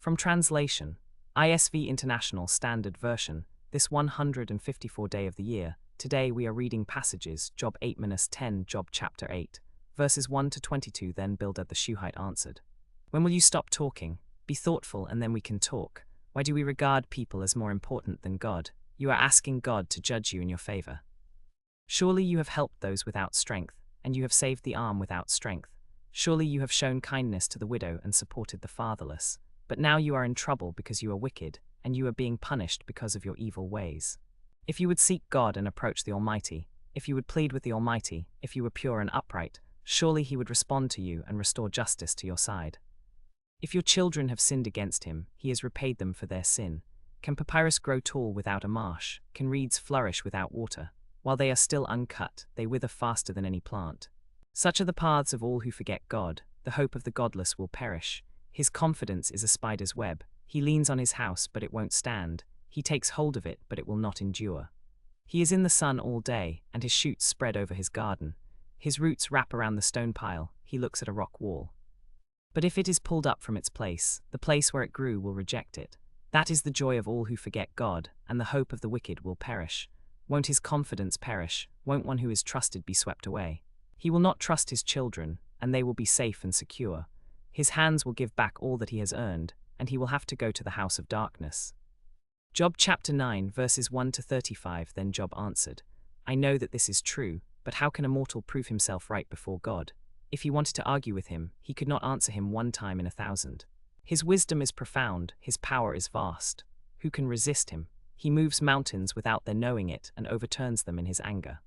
From translation, ISV International Standard Version, this 154th day of the year, today we are reading passages, Job 8-10, Job chapter 8, verses 1 to 22. Then Bildad the Shuhite answered, "When will you stop talking? Be thoughtful and then we can talk. Why do we regard people as more important than God? You are asking God to judge you in your favor. Surely you have helped those without strength, and you have saved the arm without strength. Surely you have shown kindness to the widow and supported the fatherless. But now you are in trouble because you are wicked, and you are being punished because of your evil ways. If you would seek God and approach the Almighty, if you would plead with the Almighty, if you were pure and upright, surely He would respond to you and restore justice to your side. If your children have sinned against Him, He has repaid them for their sin. Can papyrus grow tall without a marsh? Can reeds flourish without water? While they are still uncut, they wither faster than any plant. Such are the paths of all who forget God. The hope of the godless will perish. His confidence is a spider's web. He leans on his house, but it won't stand. He takes hold of it, but it will not endure. He is in the sun all day, and his shoots spread over his garden. His roots wrap around the stone pile. He looks at a rock wall. But if it is pulled up from its place, the place where it grew will reject it. That is the joy of all who forget God, and the hope of the wicked will perish. Won't his confidence perish? Won't one who is trusted be swept away? He will not trust his children, and they will be safe and secure. His hands will give back all that he has earned, and he will have to go to the house of darkness." Job chapter 9, verses 1 to 35. Then Job answered, "I know that this is true, but how can a mortal prove himself right before God? If he wanted to argue with him, he could not answer him 1 time in 1,000. His wisdom is profound, his power is vast. Who can resist him? He moves mountains without their knowing it and overturns them in his anger.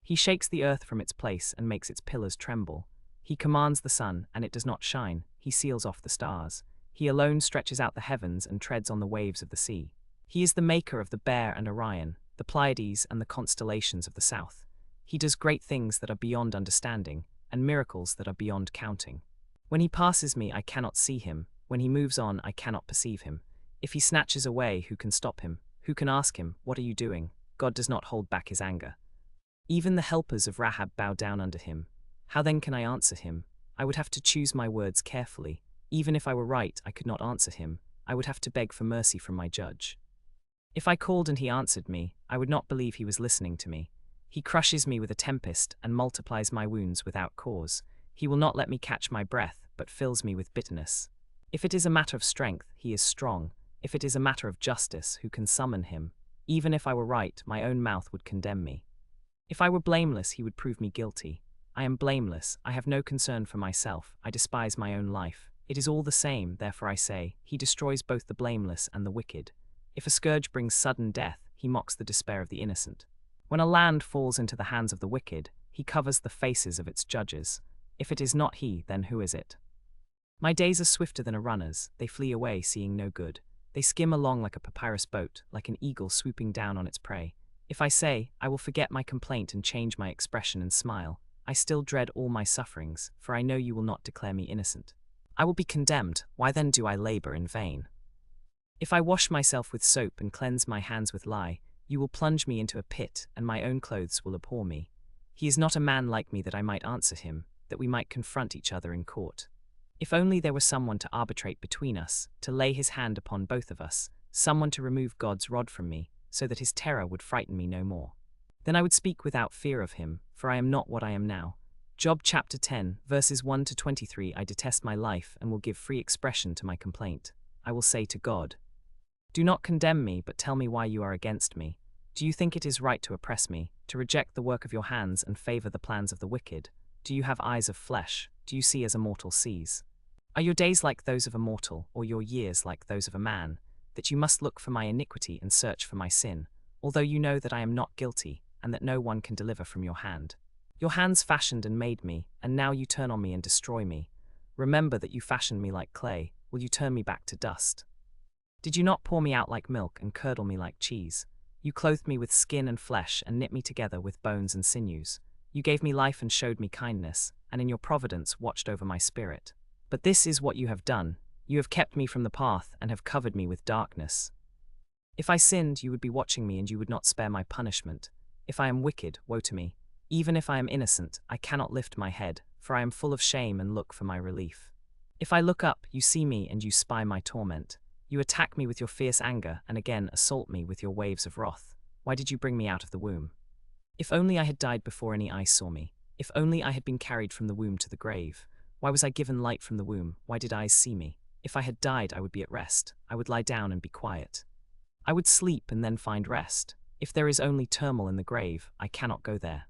He shakes the earth from its place and makes its pillars tremble. He commands the sun, and it does not shine. He seals off the stars. He alone stretches out the heavens and treads on the waves of the sea. He is the maker of the Bear and Orion, the Pleiades and the constellations of the south. He does great things that are beyond understanding, and miracles that are beyond counting. When he passes me, I cannot see him. When he moves on, I cannot perceive him. If he snatches away, who can stop him? Who can ask him, 'What are you doing?' God does not hold back his anger. Even the helpers of Rahab bow down under him. How then can I answer him? I would have to choose my words carefully. Even if I were right, I could not answer him. I would have to beg for mercy from my judge. If I called and he answered me, I would not believe he was listening to me. He crushes me with a tempest and multiplies my wounds without cause. He will not let me catch my breath, but fills me with bitterness. If it is a matter of strength, he is strong. If it is a matter of justice, who can summon him? Even if I were right, my own mouth would condemn me. If I were blameless, he would prove me guilty. I am blameless, I have no concern for myself, I despise my own life. It is all the same, therefore I say, he destroys both the blameless and the wicked. If a scourge brings sudden death, he mocks the despair of the innocent. When a land falls into the hands of the wicked, he covers the faces of its judges. If it is not he, then who is it? My days are swifter than a runner's, they flee away seeing no good. They skim along like a papyrus boat, like an eagle swooping down on its prey. If I say, I will forget my complaint and change my expression and smile, I still dread all my sufferings, for I know you will not declare me innocent. I will be condemned, why then do I labor in vain? If I wash myself with soap and cleanse my hands with lye, you will plunge me into a pit, and my own clothes will abhor me. He is not a man like me that I might answer him, that we might confront each other in court. If only there were someone to arbitrate between us, to lay his hand upon both of us, someone to remove God's rod from me, so that his terror would frighten me no more. Then I would speak without fear of him, for I am not what I am now. Job chapter 10, verses 1 to 23. I detest my life and will give free expression to my complaint. I will say to God, "Do not condemn me, but tell me why you are against me. Do you think it is right to oppress me, to reject the work of your hands and favor the plans of the wicked? Do you have eyes of flesh? Do you see as a mortal sees? Are your days like those of a mortal, or your years like those of a man, that you must look for my iniquity and search for my sin, although you know that I am not guilty, and that no one can deliver from your hand? Your hands fashioned and made me, and now you turn on me and destroy me. Remember that you fashioned me like clay. Will you turn me back to dust? Did you not pour me out like milk and curdle me like cheese? You clothed me with skin and flesh and knit me together with bones and sinews. You gave me life and showed me kindness, and in your providence watched over my spirit. But this is what you have done. You have kept me from the path and have covered me with darkness. If I sinned, you would be watching me and you would not spare my punishment. If I am wicked, woe to me. Even if I am innocent, I cannot lift my head, for I am full of shame and look for my relief. If I look up, you see me and you spy my torment. You attack me with your fierce anger and again assault me with your waves of wrath. Why did you bring me out of the womb? If only I had died before any eyes saw me. If only I had been carried from the womb to the grave. Why was I given light from the womb? Why did eyes see me? If I had died, I would be at rest. I would lie down and be quiet. I would sleep and then find rest. If there is only turmoil in the grave, I cannot go there.